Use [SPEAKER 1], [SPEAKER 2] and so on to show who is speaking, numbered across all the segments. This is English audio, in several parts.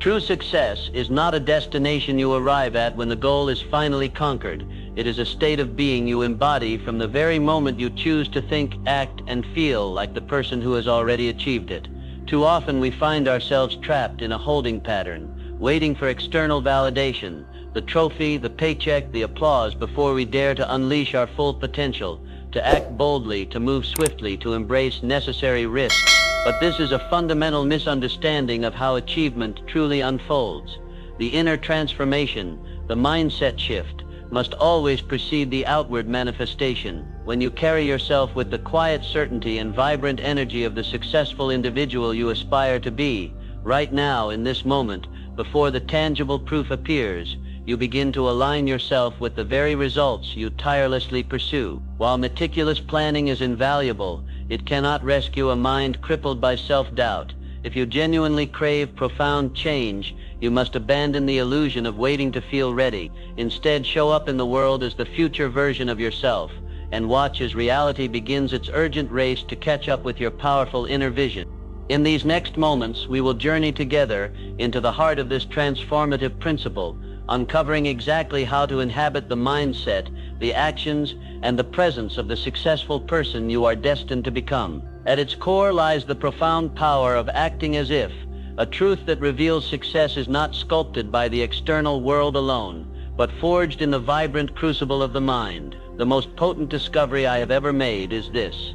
[SPEAKER 1] True success is not a destination you arrive at when the goal is finally conquered. It is a state of being you embody from the very moment you choose to think, act, and feel like the person who has already achieved it. Too often we find ourselves trapped in a holding pattern, waiting for external validation, the trophy, the paycheck, the applause before we dare to unleash our full potential, to act boldly, to move swiftly, to embrace necessary risks. But this is a fundamental misunderstanding of how achievement truly unfolds. The inner transformation, the mindset shift, must always precede the outward manifestation. When you carry yourself with the quiet certainty and vibrant energy of the successful individual you aspire to be, right now, in this moment, before the tangible proof appears, you begin to align yourself with the very results you tirelessly pursue. While meticulous planning is invaluable, it cannot rescue a mind crippled by self-doubt. If you genuinely crave profound change, you must abandon the illusion of waiting to feel ready. Instead, show up in the world as the future version of yourself, and watch as reality begins its urgent race to catch up with your powerful inner vision. In these next moments, we will journey together into the heart of this transformative principle, uncovering exactly how to inhabit the mindset, the actions, and the presence of the successful person you are destined to become. At its core lies the profound power of acting as if, a truth that reveals success is not sculpted by the external world alone, but forged in the vibrant crucible of the mind. The most potent discovery I have ever made is this: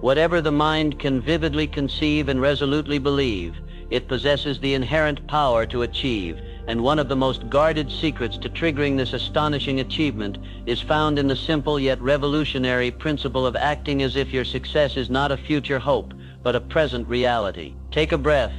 [SPEAKER 1] whatever the mind can vividly conceive and resolutely believe, it possesses the inherent power to achieve. And one of the most guarded secrets to triggering this astonishing achievement is found in the simple yet revolutionary principle of acting as if your success is not a future hope, but a present reality. Take a breath,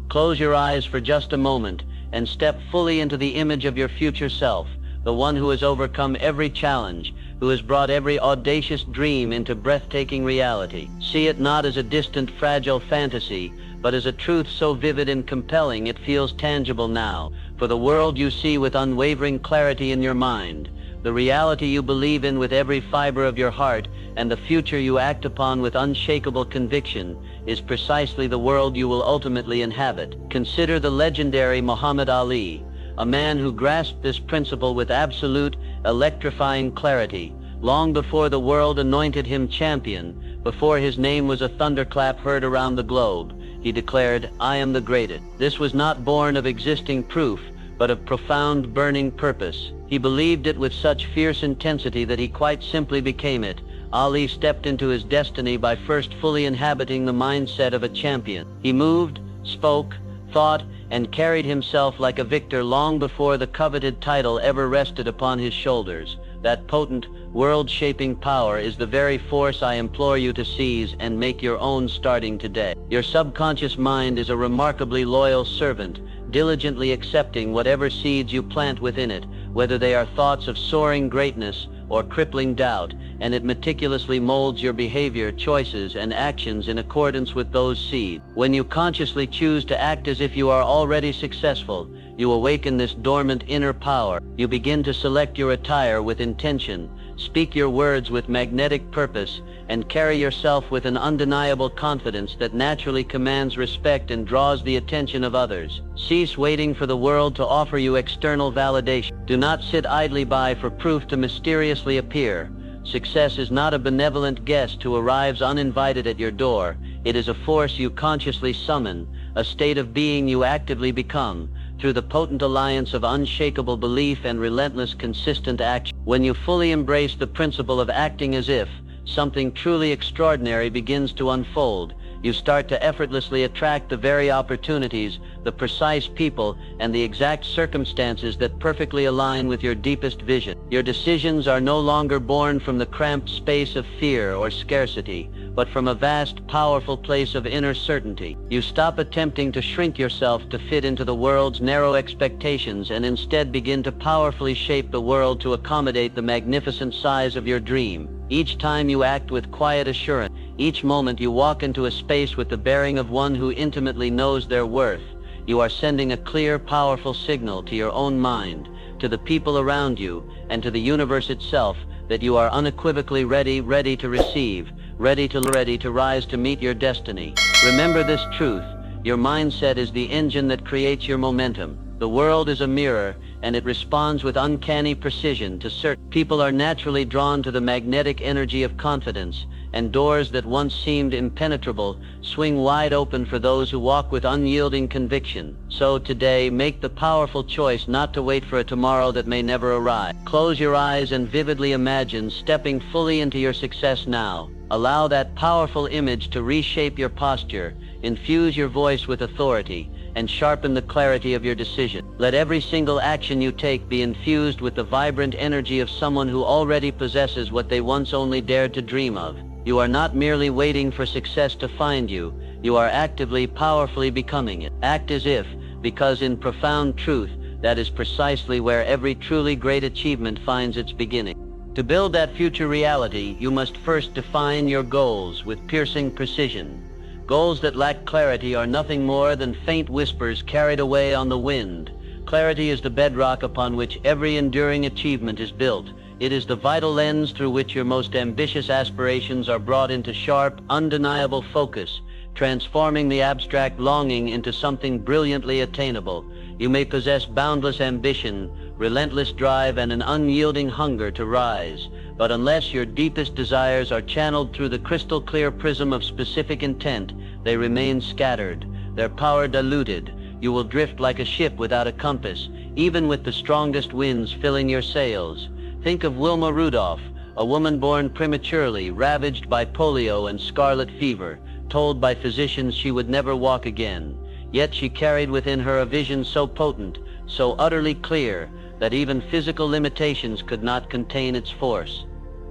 [SPEAKER 1] close your eyes for just a moment, and step fully into the image of your future self, the one who has overcome every challenge, who has brought every audacious dream into breathtaking reality. See it not as a distant, fragile fantasy, but as a truth so vivid and compelling it feels tangible now. For the world you see with unwavering clarity in your mind, the reality you believe in with every fiber of your heart, and the future you act upon with unshakable conviction, is precisely the world you will ultimately inhabit. Consider the legendary Muhammad Ali, a man who grasped this principle with absolute, electrifying clarity, long before the world anointed him champion, before his name was a thunderclap heard around the globe. He declared, "I am the greatest." This was not born of existing proof, but of profound, burning purpose. He believed it with such fierce intensity that he quite simply became it. Ali stepped into his destiny by first fully inhabiting the mindset of a champion. He moved, spoke, thought, and carried himself like a victor long before the coveted title ever rested upon his shoulders. That potent, world-shaping power is the very force I implore you to seize and make your own starting today. Your subconscious mind is a remarkably loyal servant, diligently accepting whatever seeds you plant within it, whether they are thoughts of soaring greatness or crippling doubt, and it meticulously molds your behavior, choices, and actions in accordance with those seeds. When you consciously choose to act as if you are already successful, you awaken this dormant inner power. You begin to select your attire with intention, speak your words with magnetic purpose, and carry yourself with an undeniable confidence that naturally commands respect and draws the attention of others. Cease waiting for the world to offer you external validation. Do not sit idly by for proof to mysteriously appear. Success is not a benevolent guest who arrives uninvited at your door. It is a force you consciously summon, a state of being you actively become, through the potent alliance of unshakable belief and relentless, consistent action. When you fully embrace the principle of acting as if, something truly extraordinary begins to unfold. You start to effortlessly attract the very opportunities, the precise people, and the exact circumstances that perfectly align with your deepest vision. Your decisions are no longer born from the cramped space of fear or scarcity, but from a vast, powerful place of inner certainty. You stop attempting to shrink yourself to fit into the world's narrow expectations and instead begin to powerfully shape the world to accommodate the magnificent size of your dream. Each time you act with quiet assurance, each moment you walk into a space with the bearing of one who intimately knows their worth, you are sending a clear, powerful signal to your own mind, to the people around you, and to the universe itself that you are unequivocally ready to receive, ready to rise to meet your destiny. Remember this truth: Your mindset is the engine that creates your momentum. The world is a mirror, and it responds with uncanny precision to certain people are naturally drawn to the magnetic energy of confidence, and doors that once seemed impenetrable swing wide open for those who walk with unyielding conviction. So today, make the powerful choice not to wait for a tomorrow that may never arrive. Close your eyes and vividly imagine stepping fully into your success now. Allow that powerful image to reshape your posture, infuse your voice with authority, and sharpen the clarity of your decision. Let every single action you take be infused with the vibrant energy of someone who already possesses what they once only dared to dream of. You are not merely waiting for success to find you, you are actively, powerfully becoming it. Act as if, because in profound truth, that is precisely where every truly great achievement finds its beginning. To build that future reality, you must first define your goals with piercing precision. Goals that lack clarity are nothing more than faint whispers carried away on the wind. Clarity is the bedrock upon which every enduring achievement is built. It is the vital lens through which your most ambitious aspirations are brought into sharp, undeniable focus, transforming the abstract longing into something brilliantly attainable. You may possess boundless ambition, relentless drive, and an unyielding hunger to rise, but unless your deepest desires are channeled through the crystal-clear prism of specific intent, they remain scattered, their power diluted. You will drift like a ship without a compass, even with the strongest winds filling your sails. Think of Wilma Rudolph, a woman born prematurely, ravaged by polio and scarlet fever, told by physicians she would never walk again. Yet she carried within her a vision so potent, so utterly clear, that even physical limitations could not contain its force.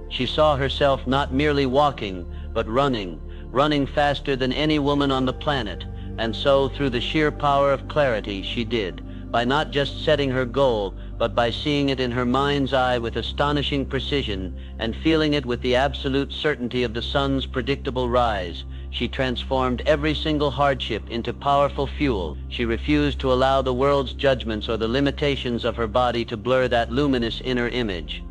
[SPEAKER 1] She saw herself not merely walking, but running faster than any woman on the planet, and so through the sheer power of clarity she did, by not just setting her goal, but by seeing it in her mind's eye with astonishing precision and feeling it with the absolute certainty of the sun's predictable rise. She transformed every single hardship into powerful fuel. She refused to allow the world's judgments or the limitations of her body to blur that luminous inner image.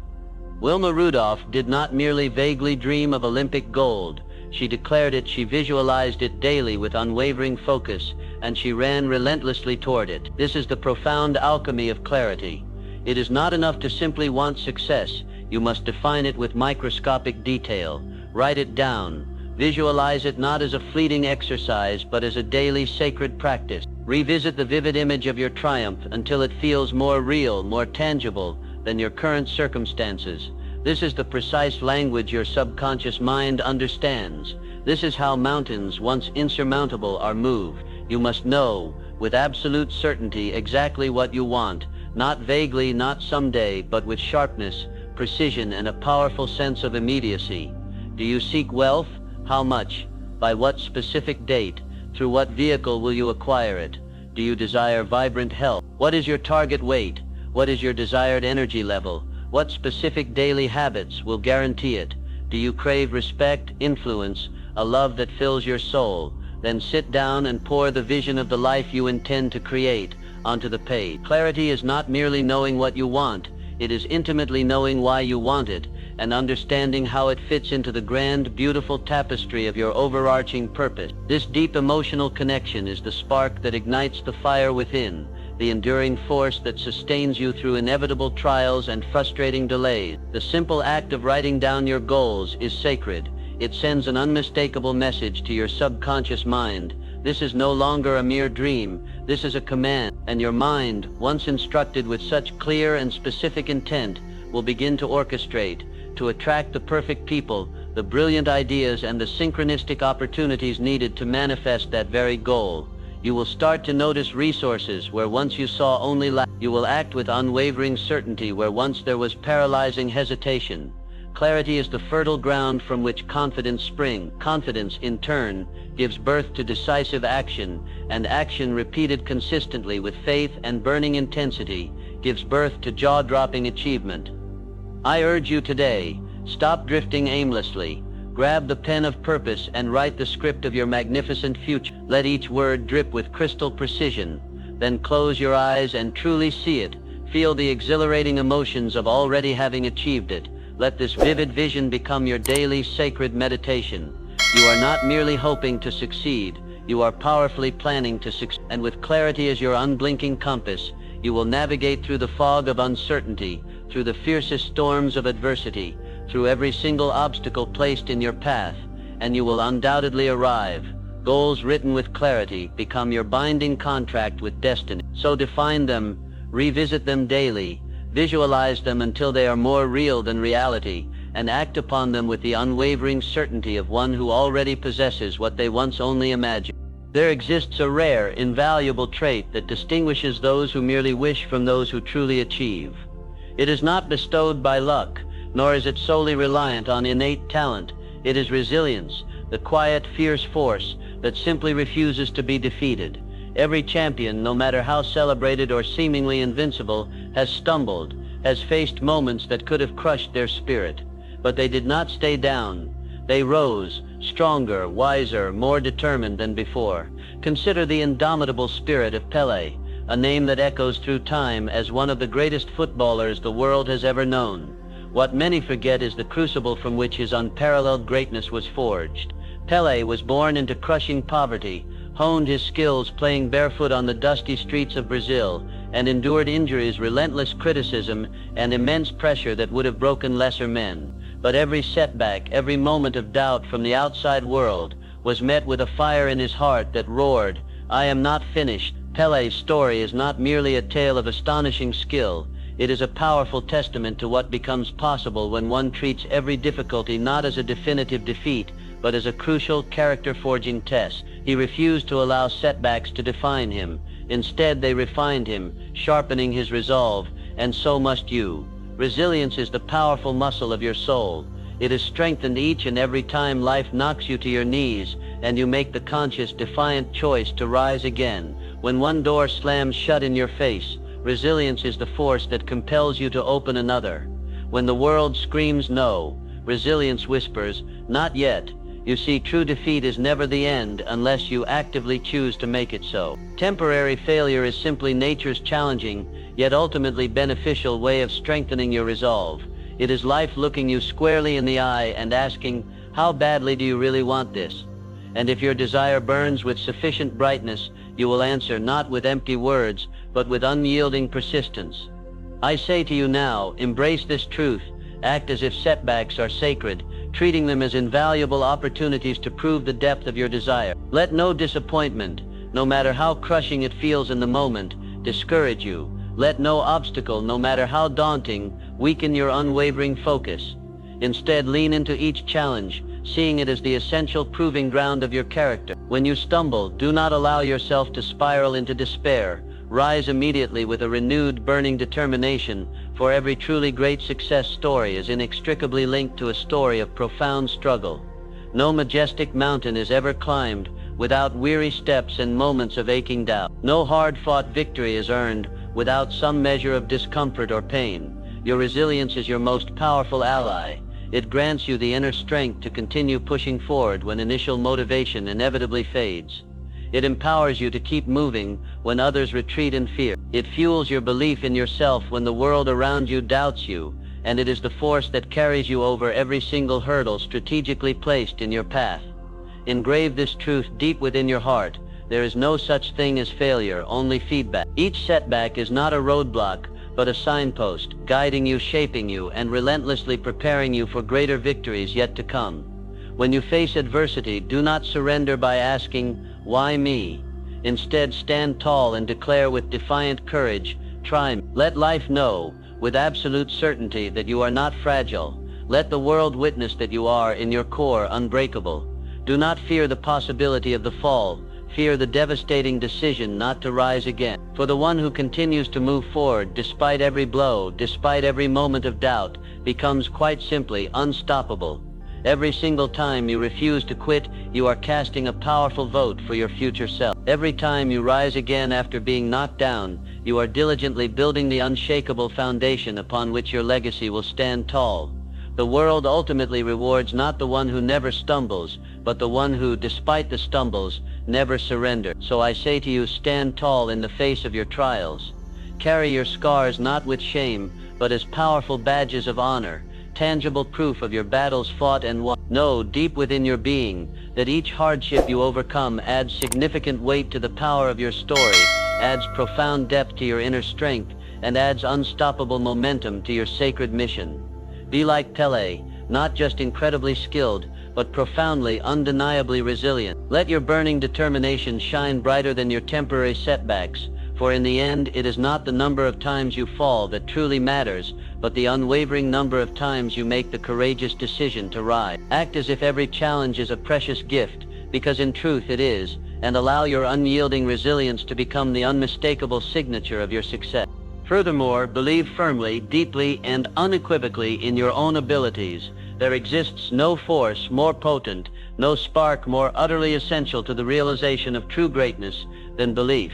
[SPEAKER 1] Wilma Rudolph did not merely vaguely dream of Olympic gold. She declared it, she visualized it daily with unwavering focus, and she ran relentlessly toward it. This is the profound alchemy of clarity. It is not enough to simply want success. You must define it with microscopic detail. Write it down. Visualize it not as a fleeting exercise, but as a daily sacred practice. Revisit the vivid image of your triumph until it feels more real, more tangible than your current circumstances. This is the precise language your subconscious mind understands. This is how mountains, once insurmountable, are moved. You must know, with absolute certainty, exactly what you want. Not vaguely, not someday, but with sharpness, precision, and a powerful sense of immediacy. Do you seek wealth? How much? By what specific date? Through what vehicle will you acquire it? Do you desire vibrant health? What is your target weight? What is your desired energy level? What specific daily habits will guarantee it? Do you crave respect, influence, a love that fills your soul? Then sit down and pour the vision of the life you intend to create onto the page. Clarity is not merely knowing what you want. It is intimately knowing why you want it and understanding how it fits into the grand, beautiful tapestry of your overarching purpose. This deep emotional connection is the spark that ignites the fire within, the enduring force that sustains you through inevitable trials and frustrating delays. The simple act of writing down your goals is sacred. It sends an unmistakable message to your subconscious mind. This is no longer a mere dream. This is a command, and your mind, once instructed with such clear and specific intent, will begin to orchestrate, to attract the perfect people, the brilliant ideas, and the synchronistic opportunities needed to manifest that very goal. You will start to notice resources where once you saw only lack. You will act with unwavering certainty where once there was paralyzing hesitation. Clarity is the fertile ground from which confidence springs. Confidence, in turn, gives birth to decisive action, and action repeated consistently with faith and burning intensity gives birth to jaw-dropping achievement. I urge you today, stop drifting aimlessly. Grab the pen of purpose and write the script of your magnificent future. Let each word drip with crystal precision. Then close your eyes and truly see it. Feel the exhilarating emotions of already having achieved it. Let this vivid vision become your daily sacred meditation. You are not merely hoping to succeed. You are powerfully planning to succeed, and with clarity as your unblinking compass, you will navigate through the fog of uncertainty, through the fiercest storms of adversity, through every single obstacle placed in your path, and you will undoubtedly arrive. Goals written with clarity become your binding contract with destiny. So define them, revisit them daily, visualize them until they are more real than reality, and act upon them with the unwavering certainty of one who already possesses what they once only imagined. There exists a rare, invaluable trait that distinguishes those who merely wish from those who truly achieve. It is not bestowed by luck, nor is it solely reliant on innate talent. It is resilience, the quiet, fierce force that simply refuses to be defeated. Every champion, no matter how celebrated or seemingly invincible, has stumbled, has faced moments that could have crushed their spirit. But they did not stay down. They rose, stronger, wiser, more determined than before. Consider the indomitable spirit of Pelé, a name that echoes through time as one of the greatest footballers the world has ever known. What many forget is the crucible from which his unparalleled greatness was forged. Pelé was born into crushing poverty, honed his skills playing barefoot on the dusty streets of Brazil, and endured injuries, relentless criticism, and immense pressure that would have broken lesser men. But every setback, every moment of doubt from the outside world was met with a fire in his heart that roared, "I am not finished." Pelé's story is not merely a tale of astonishing skill. It is a powerful testament to what becomes possible when one treats every difficulty not as a definitive defeat, but as a crucial character-forging test. He refused to allow setbacks to define him. Instead, they refined him, sharpening his resolve, and so must you. Resilience is the powerful muscle of your soul. It is strengthened each and every time life knocks you to your knees, and you make the conscious, defiant choice to rise again. When one door slams shut in your face, resilience is the force that compels you to open another. When the world screams no, resilience whispers, "Not yet." You see, true defeat is never the end unless you actively choose to make it so. Temporary failure is simply nature's challenging, yet ultimately beneficial way of strengthening your resolve. It is life looking you squarely in the eye and asking, "How badly do you really want this?" And if your desire burns with sufficient brightness, you will answer not with empty words, but with unyielding persistence. I say to you now, embrace this truth. Act as if setbacks are sacred, treating them as invaluable opportunities to prove the depth of your desire. Let no disappointment, no matter how crushing it feels in the moment, discourage you. Let no obstacle, no matter how daunting, weaken your unwavering focus. Instead, lean into each challenge, seeing it as the essential proving ground of your character. When you stumble, do not allow yourself to spiral into despair. Rise immediately with a renewed, burning determination, for every truly great success story is inextricably linked to a story of profound struggle. No majestic mountain is ever climbed without weary steps and moments of aching doubt. No hard-fought victory is earned without some measure of discomfort or pain. Your resilience is your most powerful ally. It grants you the inner strength to continue pushing forward when initial motivation inevitably fades. It empowers you to keep moving when others retreat in fear. It fuels your belief in yourself when the world around you doubts you, and it is the force that carries you over every single hurdle strategically placed in your path. Engrave this truth deep within your heart. There is no such thing as failure, only feedback. Each setback is not a roadblock, but a signpost, guiding you, shaping you, and relentlessly preparing you for greater victories yet to come. When you face adversity, do not surrender by asking, "Why me?" Instead, stand tall and declare with defiant courage, "Try me." Let life know, with absolute certainty, that you are not fragile. Let the world witness that you are, in your core, unbreakable. Do not fear the possibility of the fall. Fear the devastating decision not to rise again. For the one who continues to move forward despite every blow, despite every moment of doubt, becomes quite simply unstoppable. Every single time you refuse to quit, you are casting a powerful vote for your future self. Every time you rise again after being knocked down, you are diligently building the unshakable foundation upon which your legacy will stand tall. The world ultimately rewards not the one who never stumbles, but the one who, despite the stumbles, never surrenders. So I say to you, stand tall in the face of your trials. Carry your scars not with shame, but as powerful badges of honor. tangible proof of your battles fought and won. Know deep within your being that each hardship you overcome adds significant weight to the power of your story, adds profound depth to your inner strength, and adds unstoppable momentum to your sacred mission. Be like Pele, not just incredibly skilled, but profoundly, undeniably resilient. Let your burning determination shine brighter than your temporary setbacks, for in the end, it is not the number of times you fall that truly matters, but the unwavering number of times you make the courageous decision to rise. Act as if every challenge is a precious gift, because in truth it is, and allow your unyielding resilience to become the unmistakable signature of your success. Furthermore, believe firmly, deeply, and unequivocally in your own abilities. There exists no force more potent, no spark more utterly essential to the realization of true greatness than belief.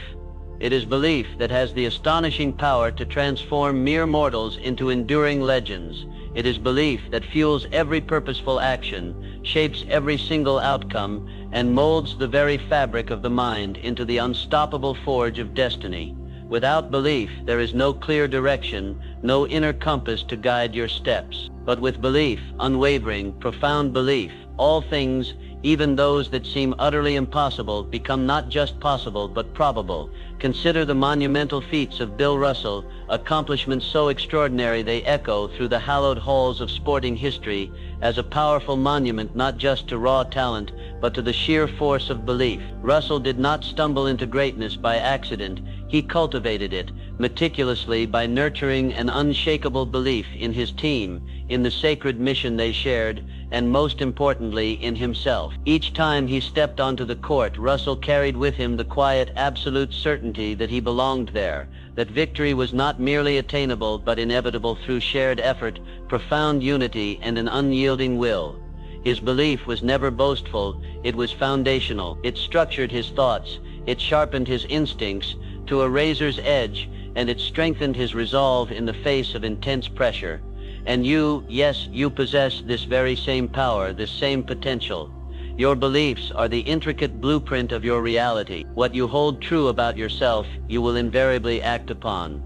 [SPEAKER 1] It is belief that has the astonishing power to transform mere mortals into enduring legends. It is belief that fuels every purposeful action, shapes every single outcome, and molds the very fabric of the mind into the unstoppable forge of destiny. Without belief, there is no clear direction, no inner compass to guide your steps. But with belief, unwavering, profound belief, all things, even those that seem utterly impossible, become not just possible but probable. Consider the monumental feats of Bill Russell, accomplishments so extraordinary they echo through the hallowed halls of sporting history as a powerful monument not just to raw talent, but to the sheer force of belief. Russell did not stumble into greatness by accident. He cultivated it meticulously by nurturing an unshakable belief in his team, in the sacred mission they shared, and most importantly, in himself. Each time he stepped onto the court, Russell carried with him the quiet, absolute certainty that he belonged there, that victory was not merely attainable but inevitable through shared effort, profound unity, and an unyielding will. His belief was never boastful, it was foundational. It structured his thoughts, it sharpened his instincts to a razor's edge, and it strengthened his resolve in the face of intense pressure. And you, yes, you possess this very same power, this same potential. Your beliefs are the intricate blueprint of your reality. What you hold true about yourself, you will invariably act upon.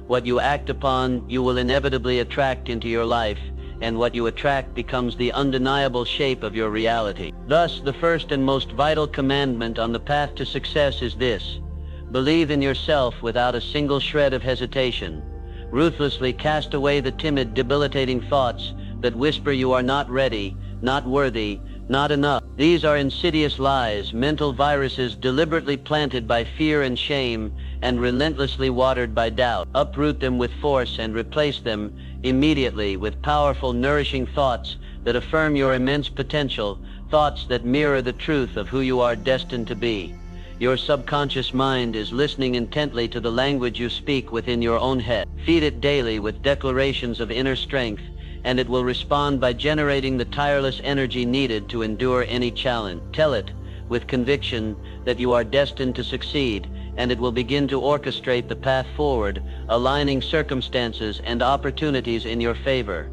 [SPEAKER 1] What you act upon, you will inevitably attract into your life, and what you attract becomes the undeniable shape of your reality. Thus, the first and most vital commandment on the path to success is this: believe in yourself without a single shred of hesitation. Ruthlessly cast away the timid, debilitating thoughts that whisper you are not ready, not worthy, not enough. These are insidious lies, mental viruses deliberately planted by fear and shame and relentlessly watered by doubt. Uproot them with force and replace them immediately with powerful, nourishing thoughts that affirm your immense potential, thoughts that mirror the truth of who you are destined to be. Your subconscious mind is listening intently to the language you speak within your own head. Feed it daily with declarations of inner strength, and it will respond by generating the tireless energy needed to endure any challenge. Tell it, with conviction, that you are destined to succeed, and it will begin to orchestrate the path forward, aligning circumstances and opportunities in your favor.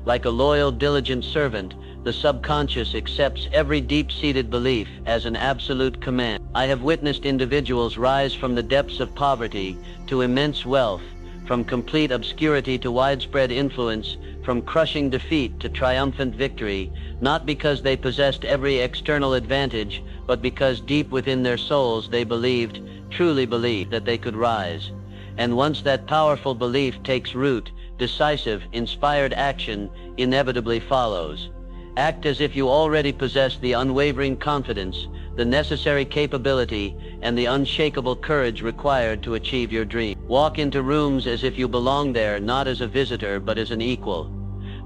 [SPEAKER 1] Like a loyal, diligent servant, the subconscious accepts every deep-seated belief as an absolute command. I have witnessed individuals rise from the depths of poverty to immense wealth, from complete obscurity to widespread influence, from crushing defeat to triumphant victory, not because they possessed every external advantage, but because deep within their souls they believed, truly believed, that they could rise. And once that powerful belief takes root, decisive, inspired action inevitably follows. Act as if you already possess the unwavering confidence, the necessary capability, and the unshakable courage required to achieve your dream. Walk into rooms as if you belong there, not as a visitor, but as an equal.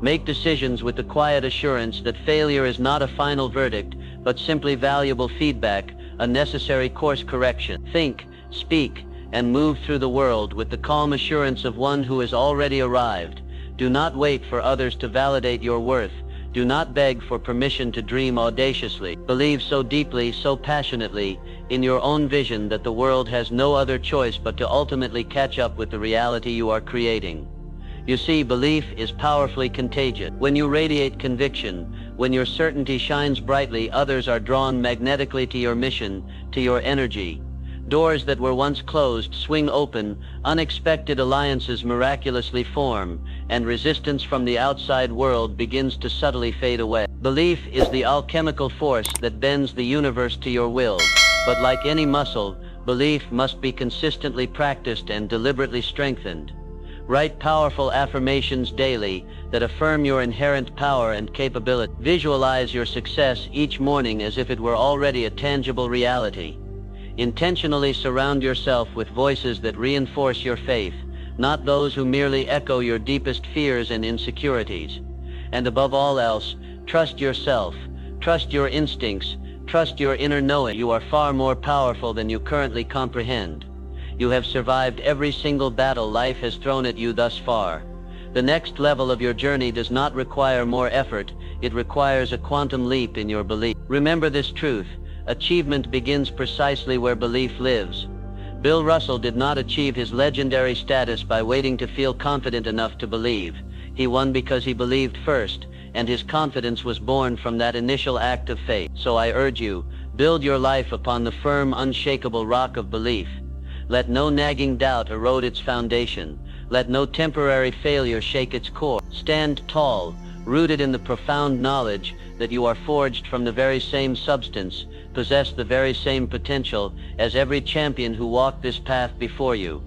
[SPEAKER 1] Make decisions with the quiet assurance that failure is not a final verdict, but simply valuable feedback, a necessary course correction. Think, speak, and move through the world with the calm assurance of one who has already arrived. Do not wait for others to validate your worth. Do not beg for permission to dream audaciously. Believe so deeply, so passionately, in your own vision that the world has no other choice but to ultimately catch up with the reality you are creating. You see, belief is powerfully contagious. When you radiate conviction, when your certainty shines brightly, others are drawn magnetically to your mission, to your energy. Doors that were once closed swing open, unexpected alliances miraculously form, and resistance from the outside world begins to subtly fade away. Belief is the alchemical force that bends the universe to your will, but like any muscle, belief must be consistently practiced and deliberately strengthened. Write powerful affirmations daily that affirm your inherent power and capability. Visualize your success each morning as if it were already a tangible reality. Intentionally surround yourself with voices that reinforce your faith, not those who merely echo your deepest fears and insecurities. And above all else, trust yourself, trust your instincts, trust your inner knowing. You are far more powerful than you currently comprehend. You have survived every single battle life has thrown at you thus far. The next level of your journey does not require more effort, it requires a quantum leap in your belief. Remember this truth: achievement begins precisely where belief lives. Bill Russell did not achieve his legendary status by waiting to feel confident enough to believe. He won because he believed first, and his confidence was born from that initial act of faith. So I urge you, build your life upon the firm, unshakable rock of belief. Let no nagging doubt erode its foundation. Let no temporary failure shake its core. Stand tall, rooted in the profound knowledge that you are forged from the very same substance, possess the very same potential as every champion who walked this path before you.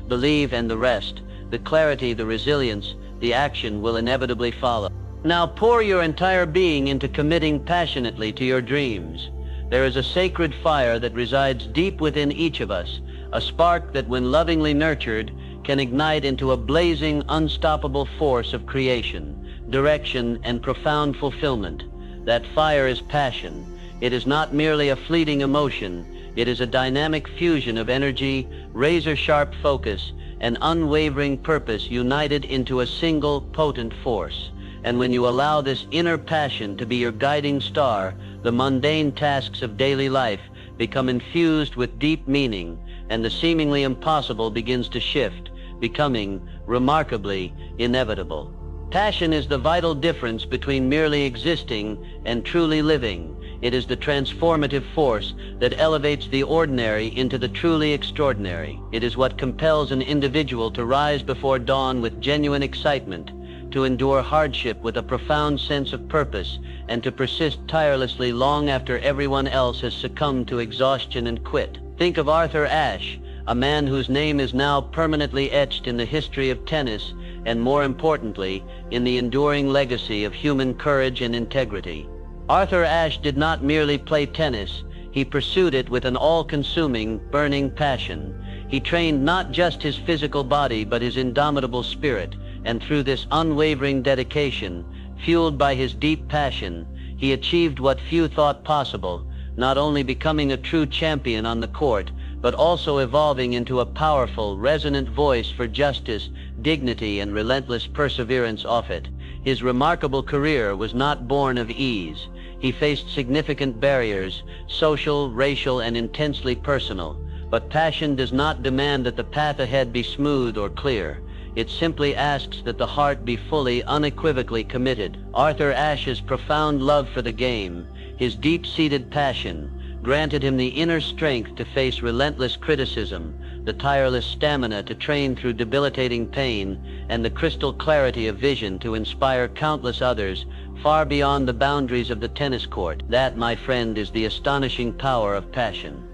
[SPEAKER 1] Believe, and the rest, the clarity, the resilience, the action will inevitably follow. Now pour your entire being into committing passionately to your dreams. There is a sacred fire that resides deep within each of us, a spark that, when lovingly nurtured, can ignite into a blazing, unstoppable force of creation, direction, and profound fulfillment. That fire is passion. It is not merely a fleeting emotion. It is a dynamic fusion of energy, razor-sharp focus, and unwavering purpose united into a single potent force. And when you allow this inner passion to be your guiding star, the mundane tasks of daily life become infused with deep meaning, and the seemingly impossible begins to shift, becoming, remarkably, inevitable. Passion is the vital difference between merely existing and truly living. It is the transformative force that elevates the ordinary into the truly extraordinary. It is what compels an individual to rise before dawn with genuine excitement, to endure hardship with a profound sense of purpose, and to persist tirelessly long after everyone else has succumbed to exhaustion and quit. Think of Arthur Ashe, a man whose name is now permanently etched in the history of tennis, and more importantly, in the enduring legacy of human courage and integrity. Arthur Ashe did not merely play tennis, he pursued it with an all-consuming, burning passion. He trained not just his physical body but his indomitable spirit, and through this unwavering dedication, fueled by his deep passion, he achieved what few thought possible, not only becoming a true champion on the court, but also evolving into a powerful, resonant voice for justice, dignity, and relentless perseverance off it. His remarkable career was not born of ease. He faced significant barriers, social, racial, and intensely personal. But passion does not demand that the path ahead be smooth or clear. It simply asks that the heart be fully, unequivocally committed. Arthur Ashe's profound love for the game, his deep-seated passion, granted him the inner strength to face relentless criticism, the tireless stamina to train through debilitating pain, and the crystal clarity of vision to inspire countless others far beyond the boundaries of the tennis court. That, my friend, is the astonishing power of passion.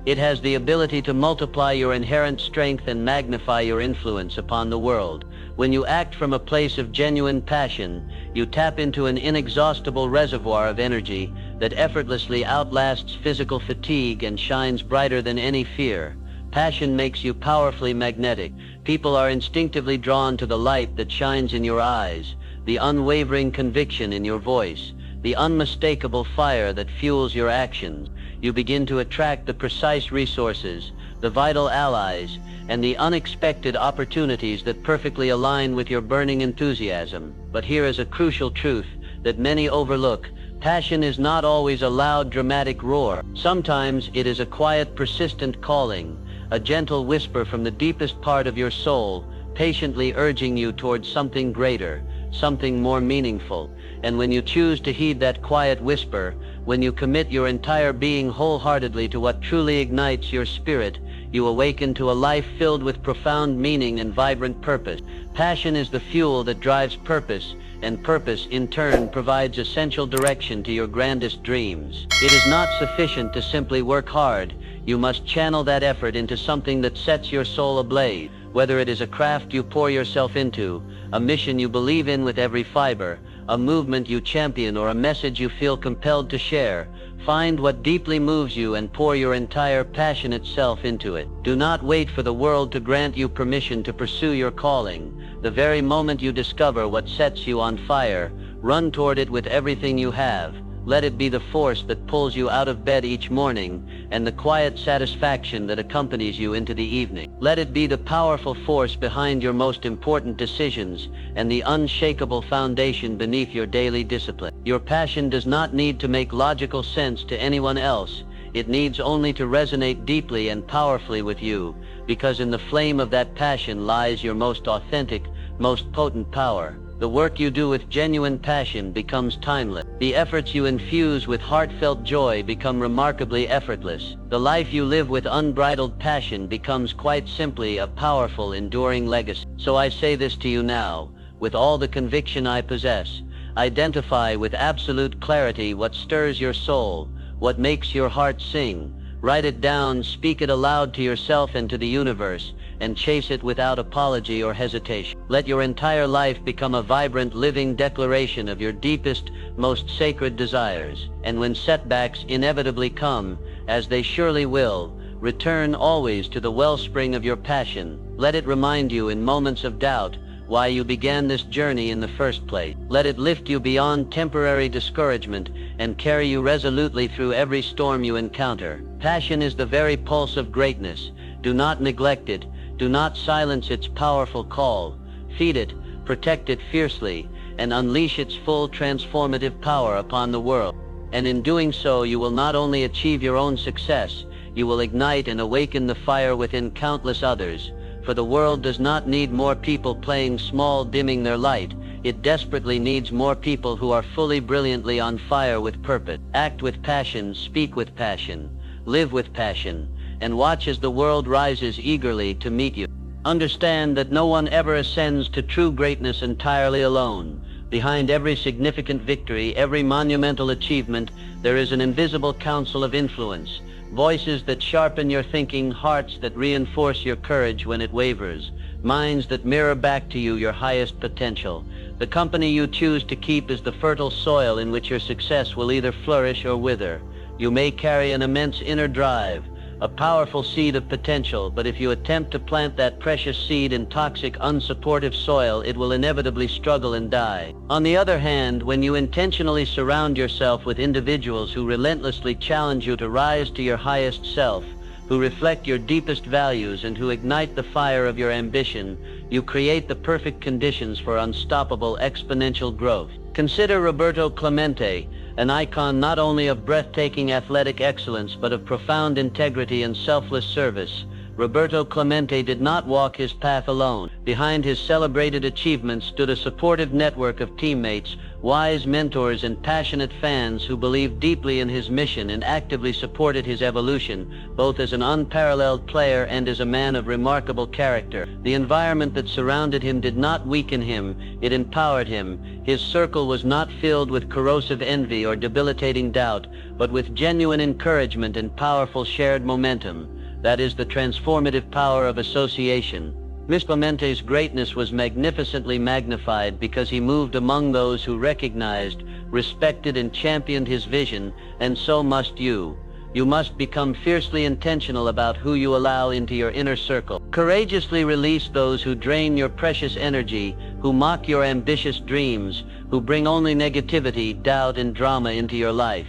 [SPEAKER 1] It has the ability to multiply your inherent strength and magnify your influence upon the world. When you act from a place of genuine passion, you tap into an inexhaustible reservoir of energy that effortlessly outlasts physical fatigue and shines brighter than any fear. Passion makes you powerfully magnetic. People are instinctively drawn to the light that shines in your eyes, the unwavering conviction in your voice, the unmistakable fire that fuels your actions. You begin to attract the precise resources, the vital allies, and the unexpected opportunities that perfectly align with your burning enthusiasm. But here is a crucial truth that many overlook. Passion is not always a loud, dramatic roar. Sometimes it is a quiet, persistent calling, a gentle whisper from the deepest part of your soul, patiently urging you towards something greater, something more meaningful. And when you choose to heed that quiet whisper, When you commit your entire being wholeheartedly to what truly ignites your spirit, you awaken to a life filled with profound meaning and vibrant purpose. Passion is the fuel that drives purpose, and purpose, in turn, provides essential direction to your grandest dreams. It is not sufficient to simply work hard. You must channel that effort into something that sets your soul ablaze. Whether it is a craft you pour yourself into, a mission you believe in with every fiber, a movement you champion, or a message you feel compelled to share, find what deeply moves you and pour your entire passionate self into it. Do not wait for the world to grant you permission to pursue your calling. The very moment you discover what sets you on fire, run toward it with everything you have. Let it be the force that pulls you out of bed each morning and the quiet satisfaction that accompanies you into the evening. Let it be the powerful force behind your most important decisions and the unshakable foundation beneath your daily discipline. Your passion does not need to make logical sense to anyone else. It needs only to resonate deeply and powerfully with you, because in the flame of that passion lies your most authentic, most potent power. The work you do with genuine passion becomes timeless. The efforts you infuse with heartfelt joy become remarkably effortless. The life you live with unbridled passion becomes quite simply a powerful, enduring legacy. So I say this to you now, with all the conviction I possess. Identify with absolute clarity what stirs your soul, what makes your heart sing. Write it down, speak it aloud to yourself and to the universe, and chase it without apology or hesitation. Let your entire life become a vibrant, living declaration of your deepest, most sacred desires. And when setbacks inevitably come, as they surely will, return always to the wellspring of your passion. Let it remind you in moments of doubt why you began this journey in the first place. Let it lift you beyond temporary discouragement and carry you resolutely through every storm you encounter. Passion is the very pulse of greatness. Do not neglect it. Do not silence its powerful call. Feed it, protect it fiercely, and unleash its full transformative power upon the world. And in doing so, you will not only achieve your own success, you will ignite and awaken the fire within countless others. For the world does not need more people playing small, dimming their light. It desperately needs more people who are fully, brilliantly on fire with purpose. Act with passion, speak with passion, live with passion, and watch as the world rises eagerly to meet you. Understand that no one ever ascends to true greatness entirely alone. Behind every significant victory, every monumental achievement, there is an invisible council of influence. Voices that sharpen your thinking, hearts that reinforce your courage when it wavers, minds that mirror back to you your highest potential. The company you choose to keep is the fertile soil in which your success will either flourish or wither. You may carry an immense inner drive, a powerful seed of potential, but if you attempt to plant that precious seed in toxic, unsupportive soil, it will inevitably struggle and die. On the other hand, when you intentionally surround yourself with individuals who relentlessly challenge you to rise to your highest self, who reflect your deepest values and who ignite the fire of your ambition, you create the perfect conditions for unstoppable exponential growth. Consider Roberto Clemente, an icon not only of breathtaking athletic excellence but of profound integrity and selfless service. Roberto Clemente did not walk his path alone. Behind his celebrated achievements stood a supportive network of teammates, wise mentors, and passionate fans who believed deeply in his mission and actively supported his evolution, both as an unparalleled player and as a man of remarkable character. The environment that surrounded him did not weaken him, it empowered him. His circle was not filled with corrosive envy or debilitating doubt, but with genuine encouragement and powerful shared momentum. That is the transformative power of association. Mr. Clemente's greatness was magnificently magnified because he moved among those who recognized, respected, and championed his vision, and so must you. You must become fiercely intentional about who you allow into your inner circle. Courageously release those who drain your precious energy, who mock your ambitious dreams, who bring only negativity, doubt, and drama into your life.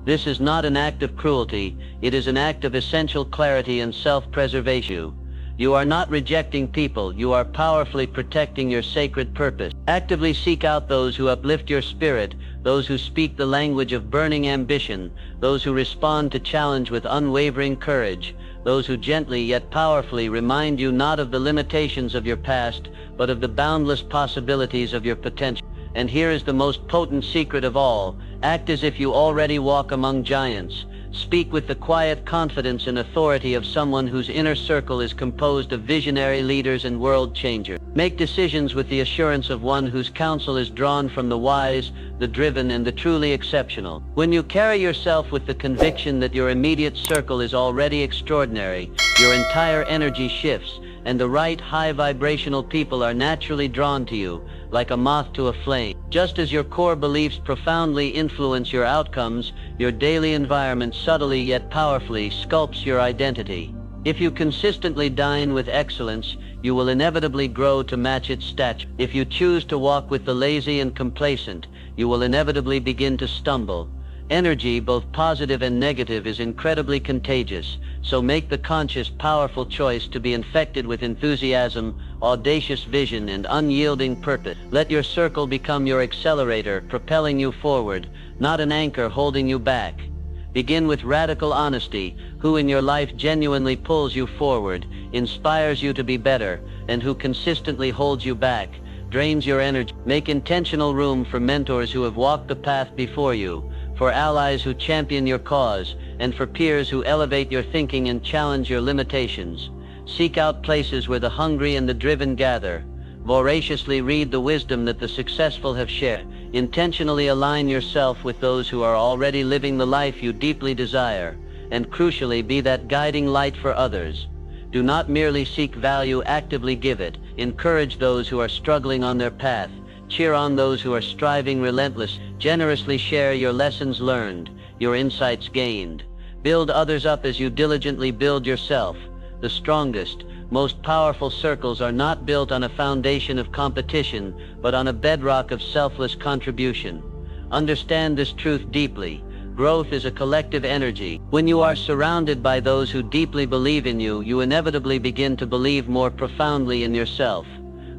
[SPEAKER 1] This is not an act of cruelty, it is an act of essential clarity and self-preservation. You are not rejecting people, you are powerfully protecting your sacred purpose. Actively seek out those who uplift your spirit, those who speak the language of burning ambition, those who respond to challenge with unwavering courage, those who gently yet powerfully remind you not of the limitations of your past, but of the boundless possibilities of your potential. And here is the most potent secret of all. Act as if you already walk among giants. Speak with the quiet confidence and authority of someone whose inner circle is composed of visionary leaders and world changers. Make decisions with the assurance of one whose counsel is drawn from the wise, the driven, and the truly exceptional. When you carry yourself with the conviction that your immediate circle is already extraordinary, your entire energy shifts, and the right high vibrational people are naturally drawn to you, like a moth to a flame. Just as your core beliefs profoundly influence your outcomes, your daily environment subtly yet powerfully sculpts your identity. If you consistently dine with excellence, you will inevitably grow to match its stature. If you choose to walk with the lazy and complacent, you will inevitably begin to stumble. Energy, both positive and negative, is incredibly contagious, so make the conscious, powerful choice to be infected with enthusiasm, audacious vision, and unyielding purpose. Let your circle become your accelerator, propelling you forward, not an anchor holding you back. Begin with radical honesty, who in your life genuinely pulls you forward, inspires you to be better, and who consistently holds you back, drains your energy. Make intentional room for mentors who have walked the path before you, for allies who champion your cause, and for peers who elevate your thinking and challenge your limitations. Seek out places where the hungry and the driven gather. Voraciously read the wisdom that the successful have shared. Intentionally align yourself with those who are already living the life you deeply desire, and crucially, be that guiding light for others. Do not merely seek value, actively give it. Encourage those who are struggling on their path. Cheer on those who are striving relentlessly. Generously share your lessons learned, your insights gained. Build others up as you diligently build yourself. The strongest, most powerful circles are not built on a foundation of competition, but on a bedrock of selfless contribution. Understand this truth deeply. Growth is a collective energy. When you are surrounded by those who deeply believe in you, you inevitably begin to believe more profoundly in yourself.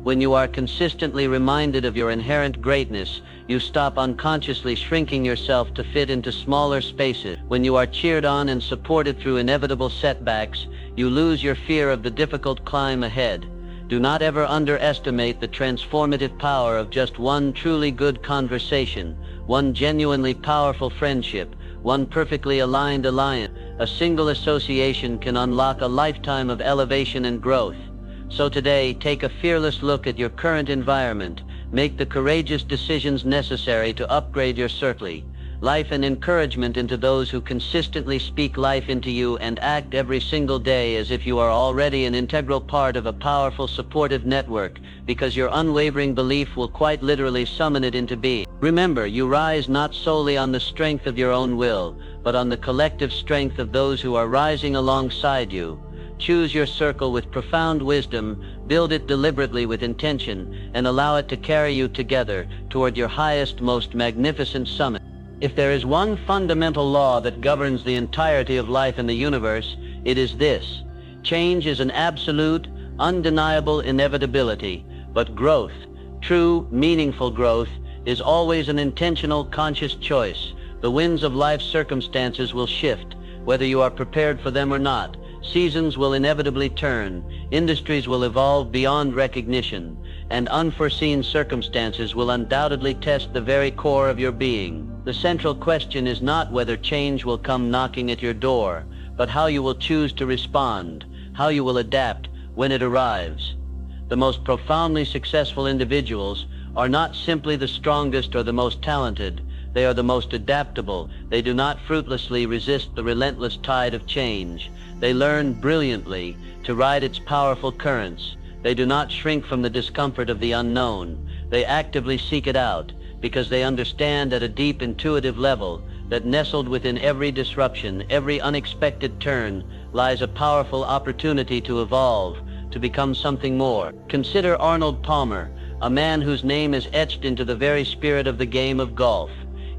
[SPEAKER 1] When you are consistently reminded of your inherent greatness, you stop unconsciously shrinking yourself to fit into smaller spaces. When you are cheered on and supported through inevitable setbacks, you lose your fear of the difficult climb ahead. Do not ever underestimate the transformative power of just one truly good conversation, one genuinely powerful friendship, one perfectly aligned alliance. A single association can unlock a lifetime of elevation and growth. So today, take a fearless look at your current environment. Make the courageous decisions necessary to upgrade your circle. Life and encouragement into those who consistently speak life into you, and act every single day as if you are already an integral part of a powerful, supportive network, because your unwavering belief will quite literally summon it into being. Remember, you rise not solely on the strength of your own will, but on the collective strength of those who are rising alongside you. Choose your circle with profound wisdom, build it deliberately with intention, and allow it to carry you together toward your highest, most magnificent summit. If there is one fundamental law that governs the entirety of life in the universe, it is this: change is an absolute, undeniable inevitability, but growth, true, meaningful growth, is always an intentional, conscious choice. The winds of life's circumstances will shift, whether you are prepared for them or not. Seasons will inevitably turn, industries will evolve beyond recognition, and unforeseen circumstances will undoubtedly test the very core of your being. The central question is not whether change will come knocking at your door, but how you will choose to respond, how you will adapt when it arrives. The most profoundly successful individuals are not simply the strongest or the most talented. They are the most adaptable. They do not fruitlessly resist the relentless tide of change. They learn brilliantly to ride its powerful currents. They do not shrink from the discomfort of the unknown. They actively seek it out, because they understand at a deep intuitive level that nestled within every disruption, every unexpected turn, lies a powerful opportunity to evolve, to become something more. Consider Arnold Palmer, a man whose name is etched into the very spirit of the game of golf.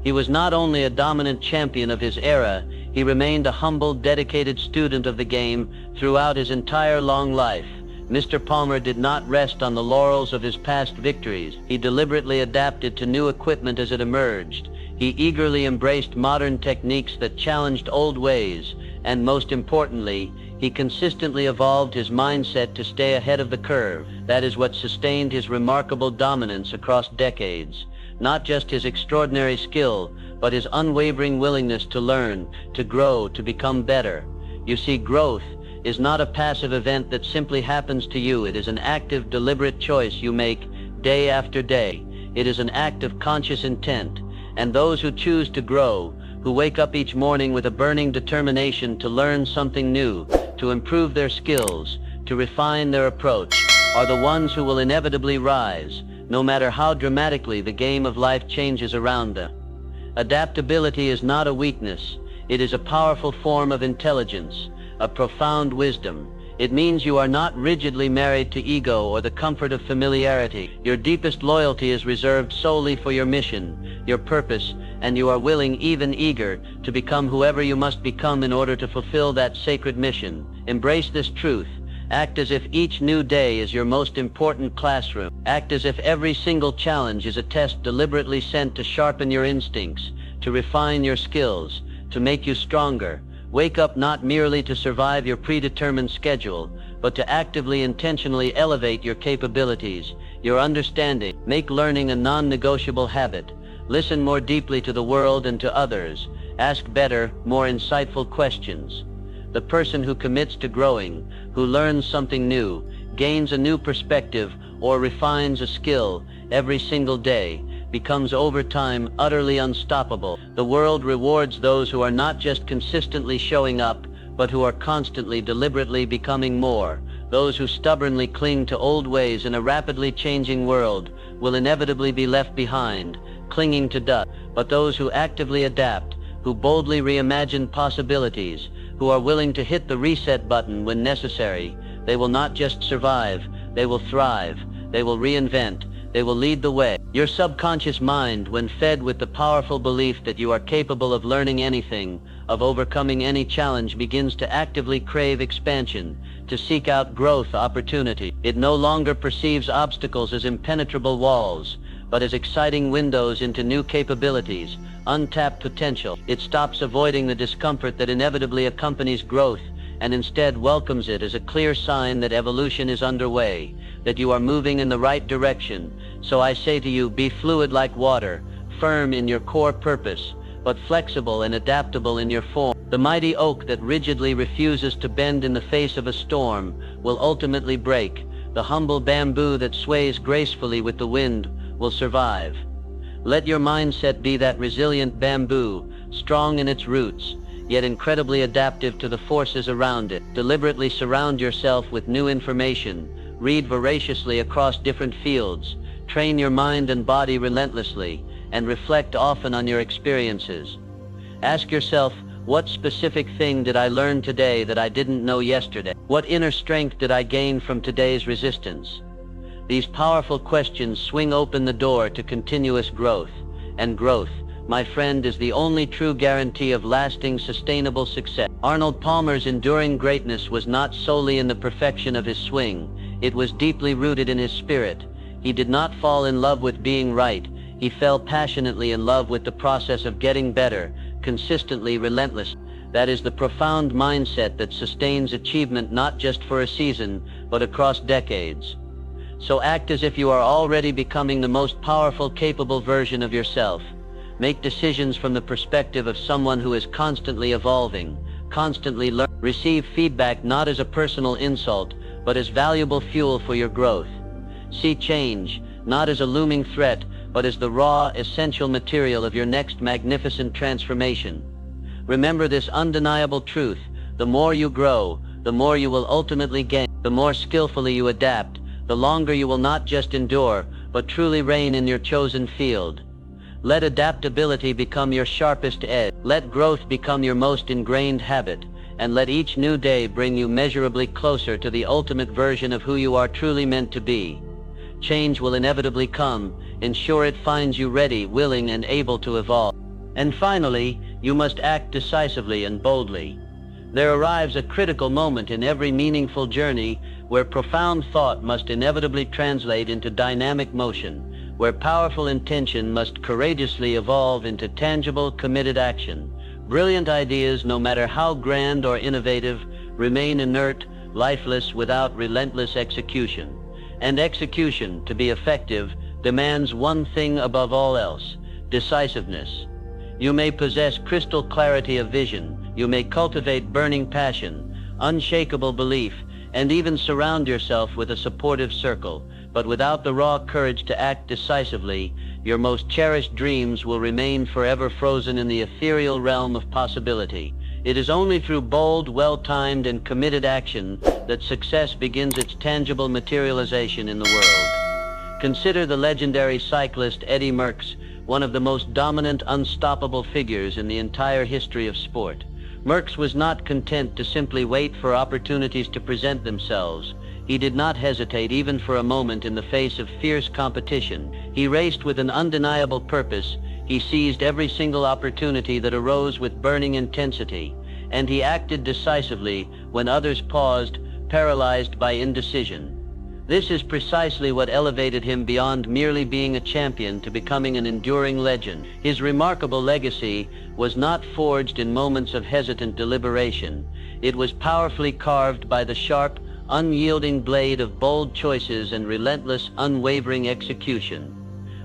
[SPEAKER 1] He was not only a dominant champion of his era, he remained a humble, dedicated student of the game throughout his entire long life. Mr. Palmer did not rest on the laurels of his past victories. He deliberately adapted to new equipment as it emerged. He eagerly embraced modern techniques that challenged old ways, and most importantly, he consistently evolved his mindset to stay ahead of the curve. That is what sustained his remarkable dominance across decades. Not just his extraordinary skill, but his unwavering willingness to learn, to grow, to become better. You see, growth is not a passive event that simply happens to you. It is an active, deliberate choice you make day after day. It is an act of conscious intent. And those who choose to grow, who wake up each morning with a burning determination to learn something new, to improve their skills, to refine their approach, are the ones who will inevitably rise, no matter how dramatically the game of life changes around them. Adaptability is not a weakness. It is a powerful form of intelligence, a profound wisdom. It means you are not rigidly married to ego or the comfort of familiarity. Your deepest loyalty is reserved solely for your mission, your purpose, and you are willing, even eager, to become whoever you must become in order to fulfill that sacred mission. Embrace this truth. Act as if each new day is your most important classroom. Act as if every single challenge is a test deliberately sent to sharpen your instincts, to refine your skills, to make you stronger. Wake up not merely to survive your predetermined schedule, but to actively, intentionally elevate your capabilities, your understanding. Make learning a non-negotiable habit. Listen more deeply to the world and to others. Ask better, more insightful questions. The person who commits to growing, who learns something new, gains a new perspective, or refines a skill every single day, becomes over time utterly unstoppable. The world rewards those who are not just consistently showing up, but who are constantly, deliberately becoming more. Those who stubbornly cling to old ways in a rapidly changing world will inevitably be left behind, clinging to dust. But those who actively adapt, who boldly reimagine possibilities, who are willing to hit the reset button when necessary, they will not just survive, they will thrive, they will reinvent, they will lead the way. Your subconscious mind, when fed with the powerful belief that you are capable of learning anything, of overcoming any challenge, begins to actively crave expansion, to seek out growth opportunity. It no longer perceives obstacles as impenetrable walls, but as exciting windows into new capabilities, untapped potential. It stops avoiding the discomfort that inevitably accompanies growth, and instead welcomes it as a clear sign that evolution is underway, that you are moving in the right direction. So I say to you, be fluid like water, firm in your core purpose, but flexible and adaptable in your form. The mighty oak that rigidly refuses to bend in the face of a storm will ultimately break. The humble bamboo that sways gracefully with the wind will survive. Let your mindset be that resilient bamboo, strong in its roots, yet incredibly adaptive to the forces around it. Deliberately surround yourself with new information. Read voraciously across different fields. Train your mind and body relentlessly, and reflect often on your experiences. Ask yourself, what specific thing did I learn today that I didn't know yesterday? What inner strength did I gain from today's resistance? These powerful questions swing open the door to continuous growth. And growth, my friend, is the only true guarantee of lasting, sustainable success. Arnold Palmer's enduring greatness was not solely in the perfection of his swing. It was deeply rooted in his spirit. He did not fall in love with being right. He fell passionately in love with the process of getting better, consistently, relentless. That is the profound mindset that sustains achievement not just for a season, but across decades. So act as if you are already becoming the most powerful, capable version of yourself. Make decisions from the perspective of someone who is constantly evolving, constantly learning. Receive feedback not as a personal insult, but as valuable fuel for your growth. See change, not as a looming threat, but as the raw, essential material of your next magnificent transformation. Remember this undeniable truth: the more you grow, the more you will ultimately gain. The more skillfully you adapt, the longer you will not just endure, but truly reign in your chosen field. Let adaptability become your sharpest edge. Let growth become your most ingrained habit, and let each new day bring you measurably closer to the ultimate version of who you are truly meant to be. Change will inevitably come. Ensure it finds you ready, willing, and able to evolve. And finally, you must act decisively and boldly. There arrives a critical moment in every meaningful journey where profound thought must inevitably translate into dynamic motion, where powerful intention must courageously evolve into tangible, committed action. Brilliant ideas, no matter how grand or innovative, remain inert, lifeless without relentless execution. And execution, to be effective, demands one thing above all else: decisiveness. You may possess crystal clarity of vision. You may cultivate burning passion, unshakable belief, and even surround yourself with a supportive circle. But without the raw courage to act decisively, your most cherished dreams will remain forever frozen in the ethereal realm of possibility. It is only through bold, well-timed, and committed action that success begins its tangible materialization in the world. Consider the legendary cyclist Eddie Merckx, one of the most dominant, unstoppable figures in the entire history of sport. Merckx was not content to simply wait for opportunities to present themselves. He did not hesitate even for a moment in the face of fierce competition. He raced with an undeniable purpose. He seized every single opportunity that arose with burning intensity, and he acted decisively when others paused, paralyzed by indecision. This is precisely what elevated him beyond merely being a champion to becoming an enduring legend. His remarkable legacy was not forged in moments of hesitant deliberation. It was powerfully carved by the sharp, unyielding blade of bold choices and relentless, unwavering execution.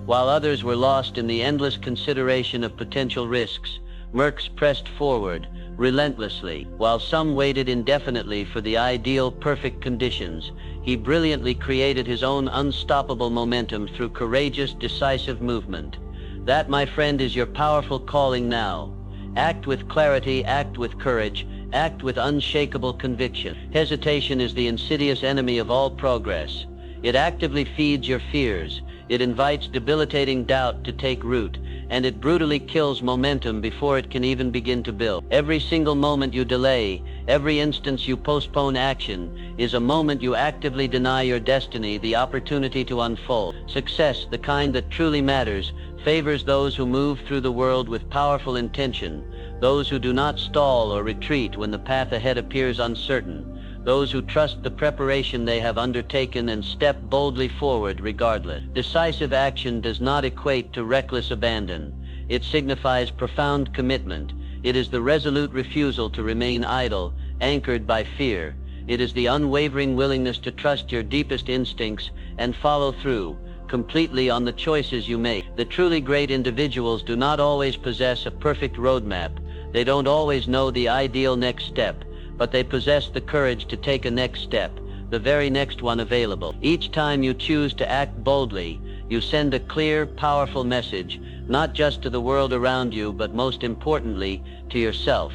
[SPEAKER 1] While others were lost in the endless consideration of potential risks, Merckx pressed forward, relentlessly. While some waited indefinitely for the ideal, perfect conditions, he brilliantly created his own unstoppable momentum through courageous, decisive movement. That, my friend, is your powerful calling now. Act with clarity, act with courage, act with unshakable conviction. Hesitation is the insidious enemy of all progress. It actively feeds your fears. It invites debilitating doubt to take root, and it brutally kills momentum before it can even begin to build. Every single moment you delay, every instance you postpone action, is a moment you actively deny your destiny the opportunity to unfold. Success, the kind that truly matters, favors those who move through the world with powerful intention, those who do not stall or retreat when the path ahead appears uncertain, those who trust the preparation they have undertaken and step boldly forward regardless. Decisive action does not equate to reckless abandon. It signifies profound commitment. It is the resolute refusal to remain idle, anchored by fear. It is the unwavering willingness to trust your deepest instincts and follow through completely on the choices you make. The truly great individuals do not always possess a perfect roadmap. They don't always know the ideal next step, but they possess the courage to take a next step, the very next one available. Each time you choose to act boldly, you send a clear, powerful message, not just to the world around you, but most importantly, to yourself.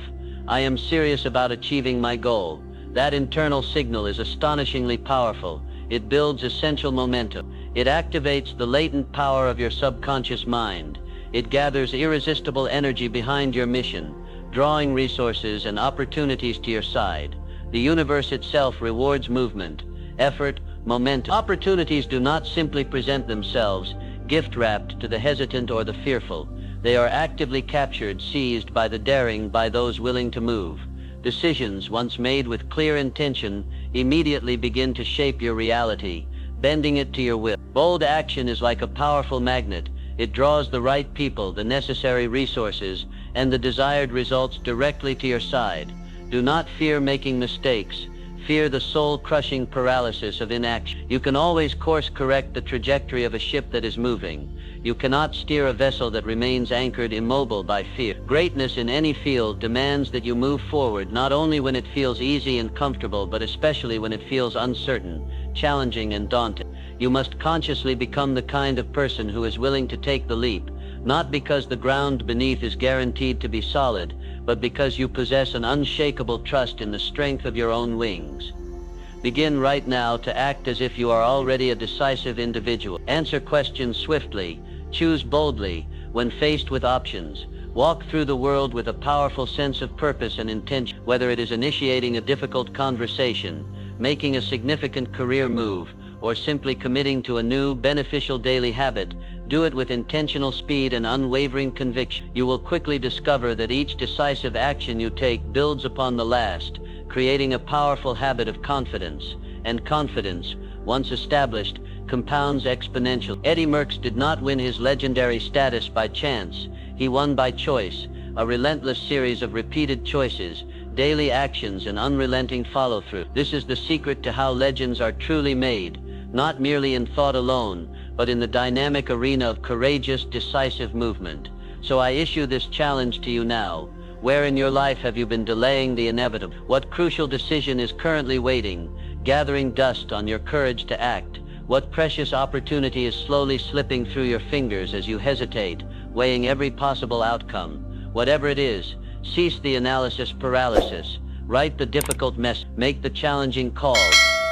[SPEAKER 1] I am serious about achieving my goal. That internal signal is astonishingly powerful. It builds essential momentum. It activates the latent power of your subconscious mind. It gathers irresistible energy behind your mission, drawing resources and opportunities to your side. The universe itself rewards movement, effort, momentum. Opportunities do not simply present themselves, gift-wrapped to the hesitant or the fearful. They are actively captured, seized by the daring, by those willing to move. Decisions, once made with clear intention, immediately begin to shape your reality, bending it to your will. Bold action is like a powerful magnet. It draws the right people, the necessary resources, and the desired results directly to your side. Do not fear making mistakes. Fear the soul-crushing paralysis of inaction. You can always course-correct the trajectory of a ship that is moving. You cannot steer a vessel that remains anchored immobile by fear. Greatness in any field demands that you move forward, not only when it feels easy and comfortable, but especially when it feels uncertain, challenging, and daunting. You must consciously become the kind of person who is willing to take the leap, not because the ground beneath is guaranteed to be solid, but because you possess an unshakable trust in the strength of your own wings. Begin right now to act as if you are already a decisive individual. Answer questions swiftly. Choose boldly when faced with options. Walk through the world with a powerful sense of purpose and intention. Whether it is initiating a difficult conversation, making a significant career move, or simply committing to a new, beneficial daily habit, do it with intentional speed and unwavering conviction. You will quickly discover that each decisive action you take builds upon the last, creating a powerful habit of confidence. And confidence, once established, compounds exponentially. Eddie Merckx did not win his legendary status by chance. He won by choice, a relentless series of repeated choices, daily actions, and unrelenting follow-through. This is the secret to how legends are truly made, not merely in thought alone, but in the dynamic arena of courageous, decisive movement. So I issue this challenge to you now. Where in your life have you been delaying the inevitable? What crucial decision is currently waiting, gathering dust on your courage to act? What precious opportunity is slowly slipping through your fingers as you hesitate, weighing every possible outcome? Whatever it is, cease the analysis paralysis. Write the difficult message. Make the challenging call.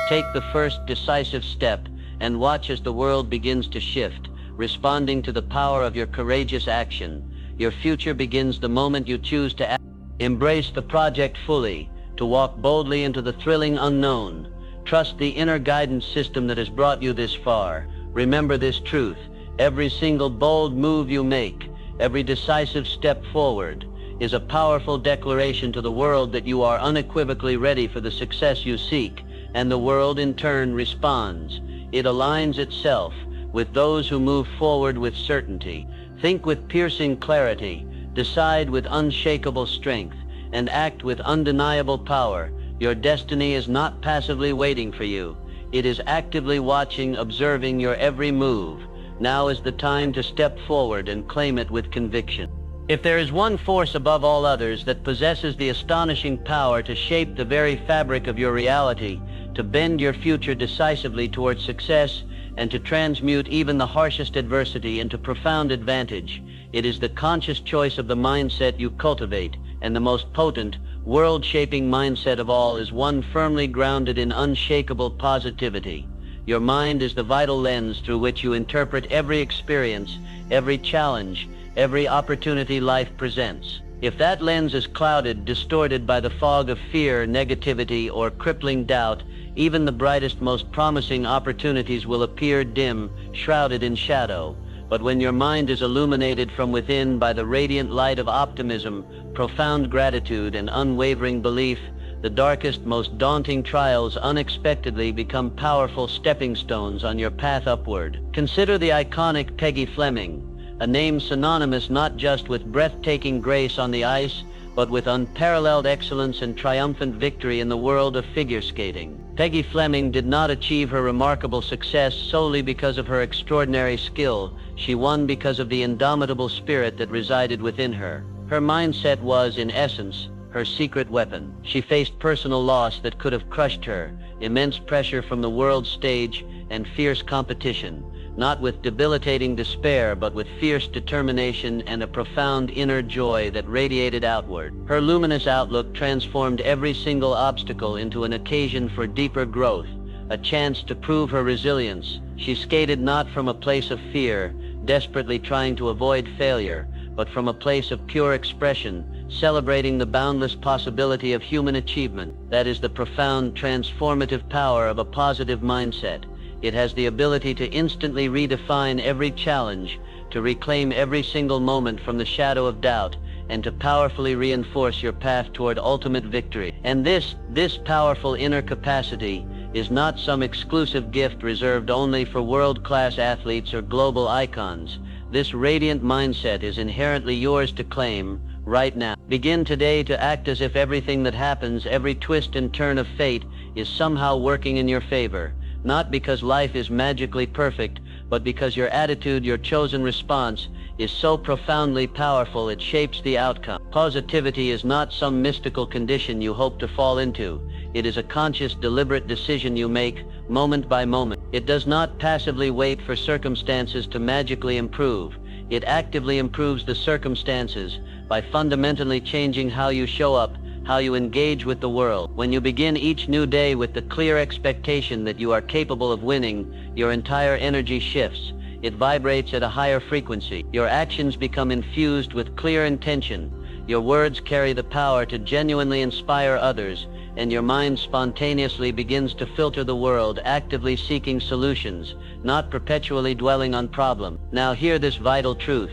[SPEAKER 1] Take the first decisive step and watch as the world begins to shift, responding to the power of your courageous action. Your future begins the moment you choose to act. Embrace the project fully, to walk boldly into the thrilling unknown. Trust the inner guidance system that has brought you this far. Remember this truth: every single bold move you make, every decisive step forward, is a powerful declaration to the world that you are unequivocally ready for the success you seek, and the world in turn responds. It aligns itself with those who move forward with certainty. Think with piercing clarity, decide with unshakable strength, and act with undeniable power. Your destiny is not passively waiting for you. It is actively watching, observing your every move. Now is the time to step forward and claim it with conviction. If there is one force above all others that possesses the astonishing power to shape the very fabric of your reality, to bend your future decisively towards success, and to transmute even the harshest adversity into profound advantage, it is the conscious choice of the mindset you cultivate, and the most potent, world-shaping mindset of all is one firmly grounded in unshakable positivity. Your mind is the vital lens through which you interpret every experience, every challenge, every opportunity life presents. If that lens is clouded, distorted by the fog of fear, negativity, or crippling doubt, even the brightest, most promising opportunities will appear dim, shrouded in shadow. But when your mind is illuminated from within by the radiant light of optimism, profound gratitude, and unwavering belief, the darkest, most daunting trials unexpectedly become powerful stepping stones on your path upward. Consider the iconic Peggy Fleming, a name synonymous not just with breathtaking grace on the ice, but with unparalleled excellence and triumphant victory in the world of figure skating. Peggy Fleming did not achieve her remarkable success solely because of her extraordinary skill. She won because of the indomitable spirit that resided within her. Her mindset was, in essence, her secret weapon. She faced personal loss that could have crushed her, immense pressure from the world stage, and fierce competition, not with debilitating despair, but with fierce determination and a profound inner joy that radiated outward. Her luminous outlook transformed every single obstacle into an occasion for deeper growth, a chance to prove her resilience. She skated not from a place of fear, desperately trying to avoid failure, but from a place of pure expression, celebrating the boundless possibility of human achievement. That is the profound, transformative power of a positive mindset. It has the ability to instantly redefine every challenge, to reclaim every single moment from the shadow of doubt, and to powerfully reinforce your path toward ultimate victory. And this powerful inner capacity is not some exclusive gift reserved only for world-class athletes or global icons. This radiant mindset is inherently yours to claim right now. Begin today to act as if everything that happens, every twist and turn of fate, is somehow working in your favor. Not because life is magically perfect, but because your attitude, your chosen response, is so profoundly powerful it shapes the outcome. Positivity is not some mystical condition you hope to fall into. It is a conscious, deliberate decision you make, moment by moment. It does not passively wait for circumstances to magically improve. It actively improves the circumstances by fundamentally changing how you show up, how you engage with the world. When you begin each new day with the clear expectation that you are capable of winning, your entire energy shifts. It vibrates at a higher frequency. Your actions become infused with clear intention. Your words carry the power to genuinely inspire others, and your mind spontaneously begins to filter the world, actively seeking solutions, not perpetually dwelling on problems. Now hear this vital truth.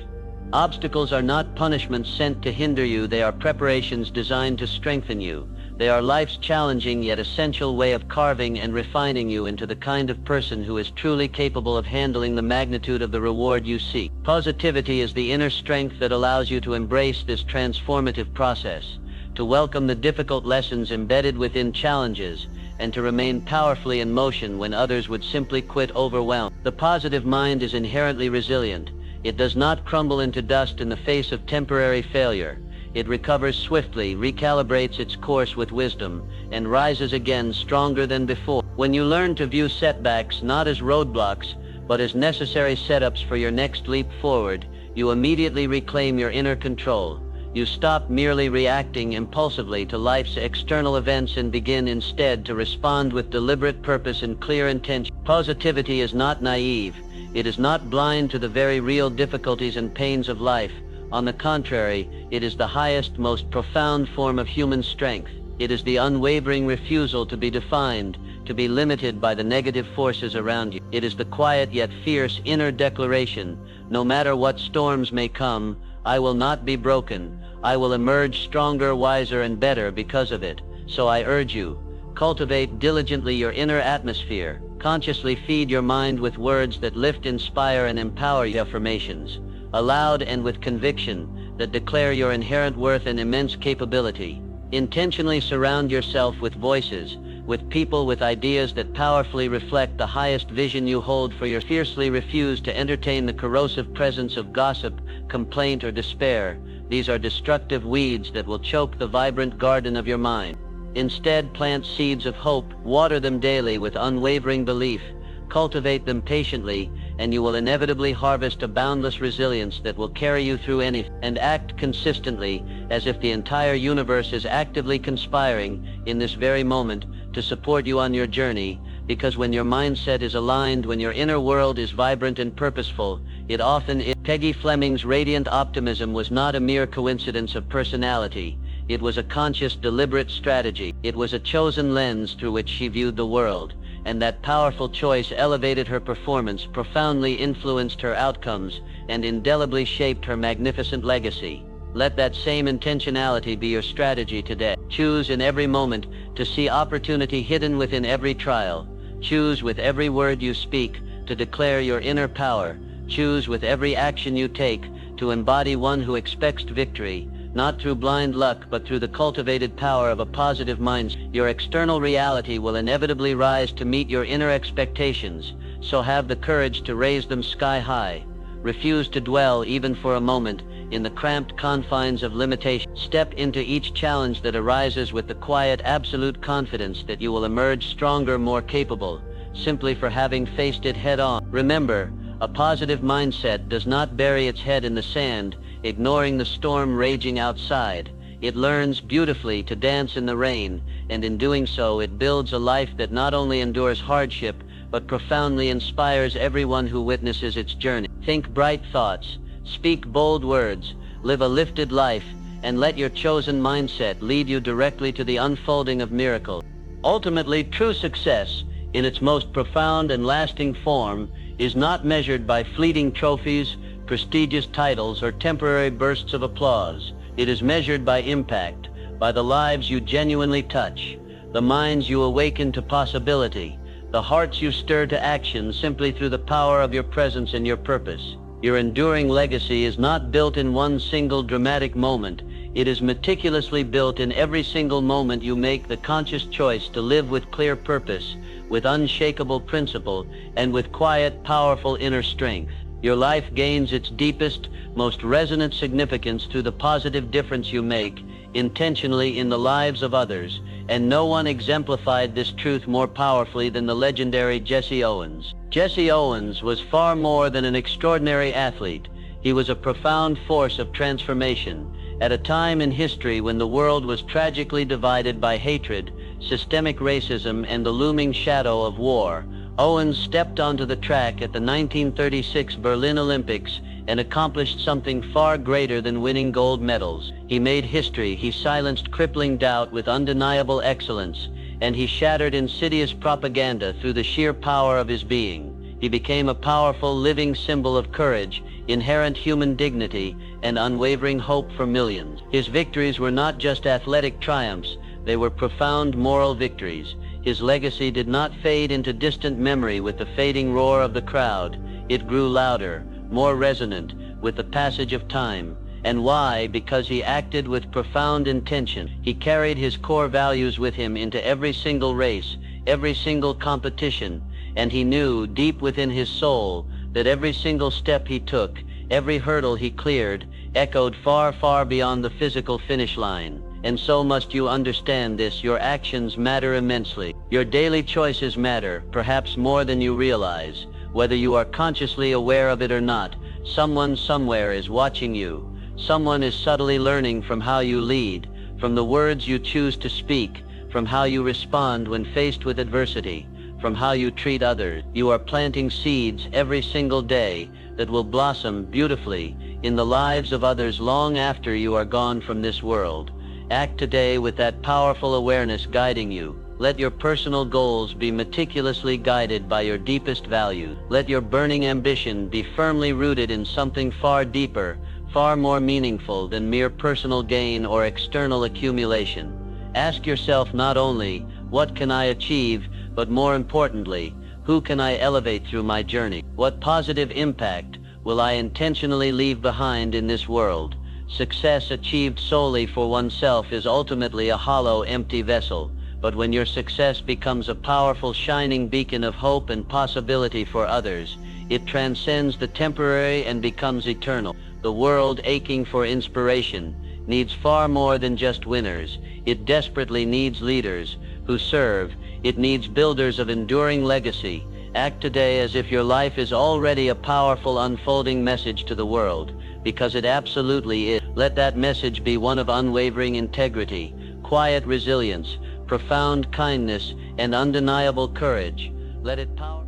[SPEAKER 1] Obstacles are not punishments sent to hinder you. They are preparations designed to strengthen you. They are life's challenging yet essential way of carving and refining you into the kind of person who is truly capable of handling the magnitude of the reward you seek. Positivity is the inner strength that allows you to embrace this transformative process, to welcome the difficult lessons embedded within challenges, and to remain powerfully in motion when others would simply quit overwhelmed. The positive mind is inherently resilient. It does not crumble into dust in the face of temporary failure. It recovers swiftly, recalibrates its course with wisdom, and rises again stronger than before. When you learn to view setbacks not as roadblocks, but as necessary setups for your next leap forward, you immediately reclaim your inner control. You stop merely reacting impulsively to life's external events and begin instead to respond with deliberate purpose and clear intention. Positivity is not naive. It is not blind to the very real difficulties and pains of life. On the contrary, it is the highest, most profound form of human strength. It is the unwavering refusal to be defined, to be limited by the negative forces around you. It is the quiet yet fierce inner declaration, no matter what storms may come, I will not be broken. I will emerge stronger, wiser, and better because of it. So I urge you, cultivate diligently your inner atmosphere. Consciously feed your mind with words that lift, inspire, and empower you. Affirmations, aloud and with conviction, that declare your inherent worth and immense capability. Intentionally surround yourself with voices, with people with ideas that powerfully reflect the highest vision you hold for your. Fiercely refuse to entertain the corrosive presence of gossip, complaint, or despair. These are destructive weeds that will choke the vibrant garden of your mind. Instead, plant seeds of hope, water them daily with unwavering belief, cultivate them patiently, and you will inevitably harvest a boundless resilience that will carry you through anything. And act consistently, as if the entire universe is actively conspiring in this very moment to support you on your journey, because when your mindset is aligned, when your inner world is vibrant and purposeful, it often is. Peggy Fleming's radiant optimism was not a mere coincidence of personality. It was a conscious, deliberate strategy. It was a chosen lens through which she viewed the world, and that powerful choice elevated her performance, profoundly influenced her outcomes, and indelibly shaped her magnificent legacy. Let that same intentionality be your strategy today. Choose in every moment to see opportunity hidden within every trial. Choose with every word you speak to declare your inner power. Choose with every action you take to embody one who expects victory, not through blind luck, but through the cultivated power of a positive mindset. Your external reality will inevitably rise to meet your inner expectations, so have the courage to raise them sky high. Refuse to dwell, even for a moment, in the cramped confines of limitation. Step into each challenge that arises with the quiet, absolute confidence that you will emerge stronger, more capable, simply for having faced it head-on. Remember, a positive mindset does not bury its head in the sand, ignoring the storm raging outside. It learns beautifully to dance in the rain, and in doing so it builds a life that not only endures hardship, but profoundly inspires everyone who witnesses its journey. Think bright thoughts, speak bold words, live a lifted life, and let your chosen mindset lead you directly to the unfolding of miracles. Ultimately, true success, in its most profound and lasting form, is not measured by fleeting trophies, prestigious titles, or temporary bursts of applause. It is measured by impact, by the lives you genuinely touch, the minds you awaken to possibility, the hearts you stir to action simply through the power of your presence and your purpose. Your enduring legacy is not built in one single dramatic moment. It is meticulously built in every single moment you make the conscious choice to live with clear purpose, with unshakable principle, and with quiet, powerful inner strength. Your life gains its deepest, most resonant significance through the positive difference you make, intentionally, in the lives of others, and no one exemplified this truth more powerfully than the legendary Jesse Owens. Jesse Owens was far more than an extraordinary athlete. He was a profound force of transformation. At a time in history when the world was tragically divided by hatred, systemic racism, and the looming shadow of war, Owens stepped onto the track at the 1936 Berlin Olympics and accomplished something far greater than winning gold medals. He made history. He silenced crippling doubt with undeniable excellence, and he shattered insidious propaganda through the sheer power of his being. He became a powerful, living symbol of courage, inherent human dignity, and unwavering hope for millions. His victories were not just athletic triumphs, they were profound moral victories. His legacy did not fade into distant memory with the fading roar of the crowd. It grew louder, more resonant, with the passage of time. And why? Because he acted with profound intention. He carried his core values with him into every single race, every single competition, and he knew deep within his soul that every single step he took, Every hurdle he cleared echoed far, far beyond the physical finish line. And so must you understand this: your actions matter immensely. Your daily choices matter, perhaps more than you realize. Whether you are consciously aware of it or not, someone somewhere is watching you. Someone is subtly learning from how you lead, from the words you choose to speak, from how you respond when faced with adversity, from how you treat others. You are planting seeds every single day that will blossom beautifully in the lives of others long after you are gone from this world. Act today with that powerful awareness guiding you. Let your personal goals be meticulously guided by your deepest values. Let your burning ambition be firmly rooted in something far deeper, far more meaningful than mere personal gain or external accumulation. Ask yourself not only, what can I achieve, but more importantly, who can I elevate through my journey? What positive impact will I intentionally leave behind in this world? Success achieved solely for oneself is ultimately a hollow, empty vessel. But when your success becomes a powerful, shining beacon of hope and possibility for others, it transcends the temporary and becomes eternal. The world, aching for inspiration, needs far more than just winners. It desperately needs leaders who serve. It needs builders of enduring legacy. Act today as if your life is already a powerful, unfolding message to the world, because it absolutely is. Let that message be one of unwavering integrity, quiet resilience, profound kindness, and undeniable courage. Let it power